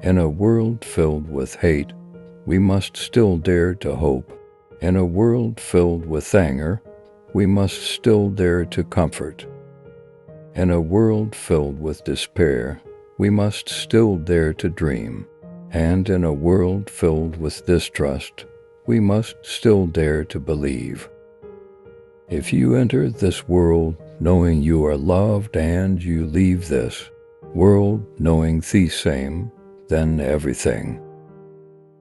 In a world filled with hate, we must still dare to hope. In a world filled with anger, we must still dare to comfort. In a world filled with despair, we must still dare to dream. And in a world filled with distrust, we must still dare to believe. If you enter this world knowing you are loved and you leave this world knowing the same, then everything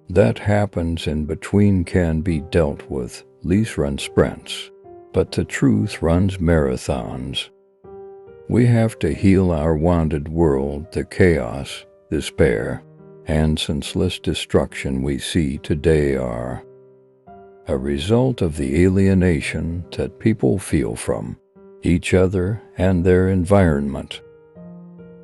that happens in between can be dealt with. Lease runs sprints, but the truth runs marathons. We have to heal our wounded world, the chaos, despair, and senseless destruction we see today are a result of the alienation that people feel from each other and their environment.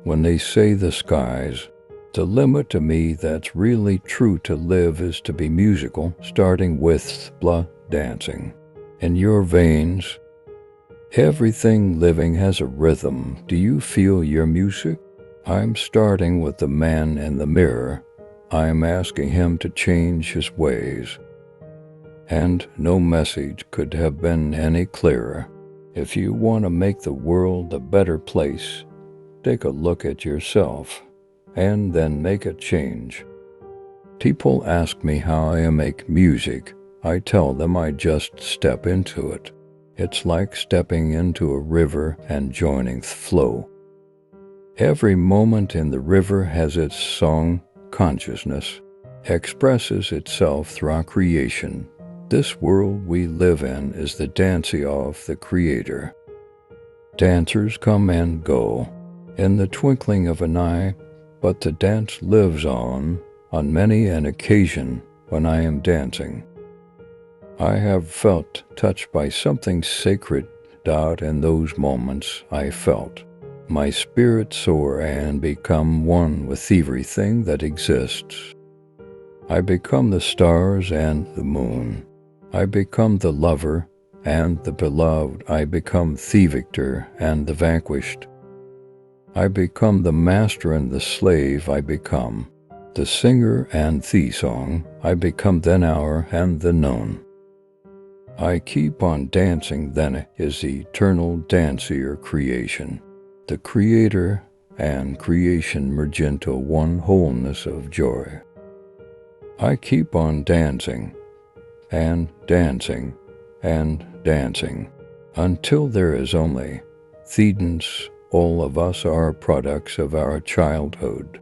When they say the sky's the limit, to me that's really true. To live is to be musical, starting with blood dancing in your veins. Everything living has a rhythm. Do you feel your music? I'm starting with the man in the mirror. I'm asking him to change his ways. And no message could have been any clearer. If you want to make the world a better place, take a look at yourself and then make a change. People ask me how I make music. I tell them I just step into it. It's like stepping into a river and joining the flow. Every moment in the river has its song. Consciousness expresses itself through creation. This world we live in is the dancing of the Creator. Dancers come and go in the twinkling of an eye, but the dance lives on many an occasion when I am dancing. I have felt touched by something sacred. In those moments I felt my spirit soar and become one with everything that exists. I become the stars and the moon. I become the lover and the beloved. I become the victor and the vanquished. I become the master and the slave. I become the singer and the song. I become the knower and the known. I keep on dancing, then is the eternal dancer creation. The Creator and creation merge into one wholeness of joy. I keep on dancing and dancing and dancing until there is only Thedens. All of us are products of our childhood.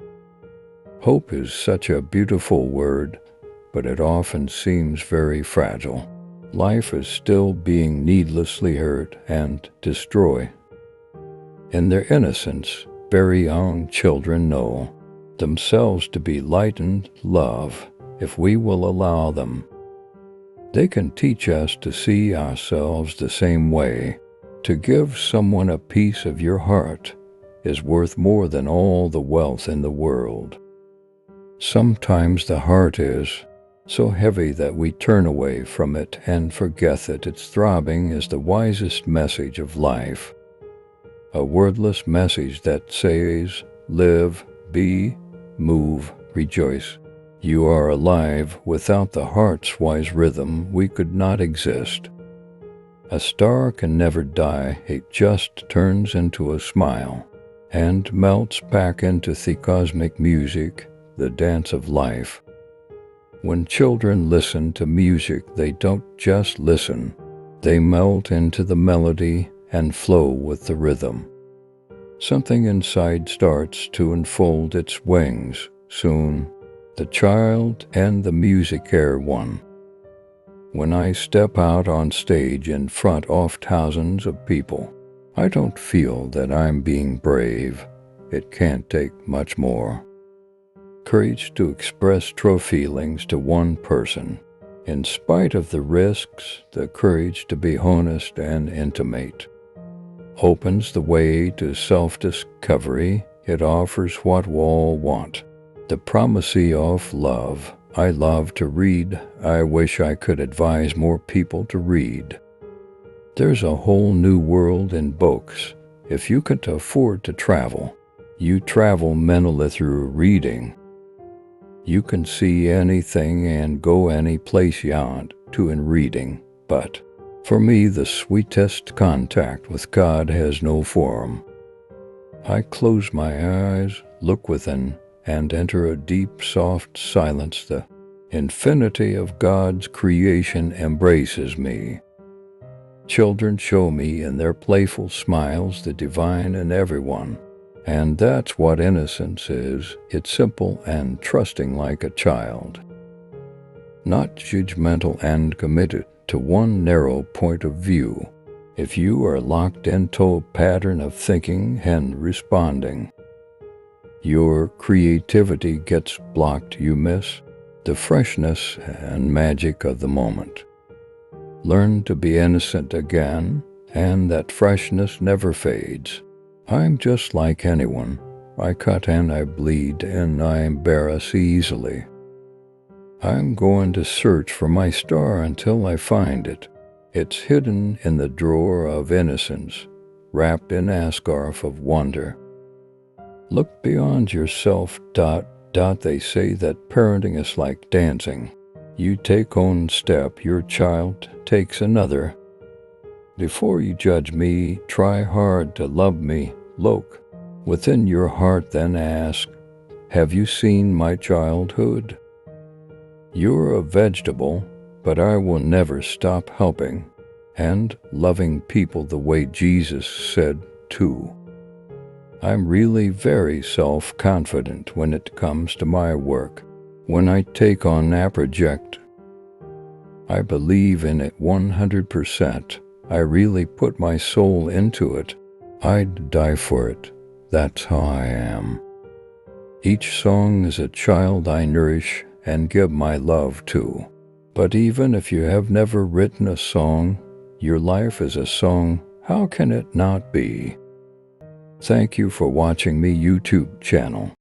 Hope is such a beautiful word, but it often seems very fragile. Life is still being needlessly hurt and destroyed. In their innocence, very young children know themselves to be light and love if we will allow them. They can teach us to see ourselves the same way. To give someone a piece of your heart is worth more than all the wealth in the world. Sometimes the heart is so heavy that we turn away from it and forget that its throbbing is the wisest message of life. A wordless message that says, live, be, move, rejoice. You are alive. Without the heart's wise rhythm, we could not exist. A star can never die. It just turns into a smile and melts back into the cosmic music, the dance of life. When children listen to music, they don't just listen. They melt into the melody and flow with the rhythm. Something inside starts to unfold its wings. Soon, the child and the music are one. When I step out on stage in front of thousands of people, I don't feel that I'm being brave. It can't take much more courage to express true feelings to one person. In spite of the risks, the courage to be honest and intimate opens the way to self-discovery. It offers what we all want, the promise of love. I love to read. I wish I could advise more people to read. There's a whole new world in books. If you could afford to travel, you travel mentally through reading. You can see anything and go any place you want to in reading, but for me the sweetest contact with God has no form. I close my eyes, look within, and enter a deep, soft silence. The infinity of God's creation embraces me. Children show me in their playful smiles the divine in everyone. And that's what innocence is. It's simple and trusting like a child. Not judgmental and committed to one narrow point of view. If you are locked into a pattern of thinking and responding, your creativity gets blocked. You miss the freshness and magic of the moment. Learn to be innocent again, and that freshness never fades. I'm just like anyone. I cut and I bleed and I embarrass easily. I'm going to search for my star until I find it. It's hidden in the drawer of innocence, wrapped in a scarf of wonder. Look beyond yourself. They say that parenting is like dancing. You take one step, your child takes another. Before you judge me, try hard to love me. Look within your heart, then ask, have you seen my childhood? You're a vegetable, but I will never stop helping and loving people the way Jesus said to. I'm really very self-confident when it comes to my work. When I take on a project, I believe in it 100%. I really put my soul into it. I'd die for it. That's how I am. Each song is a child I nourish and give my love to. But even if you have never written a song, your life is a song. How can it not be? Thank you for watching my YouTube channel.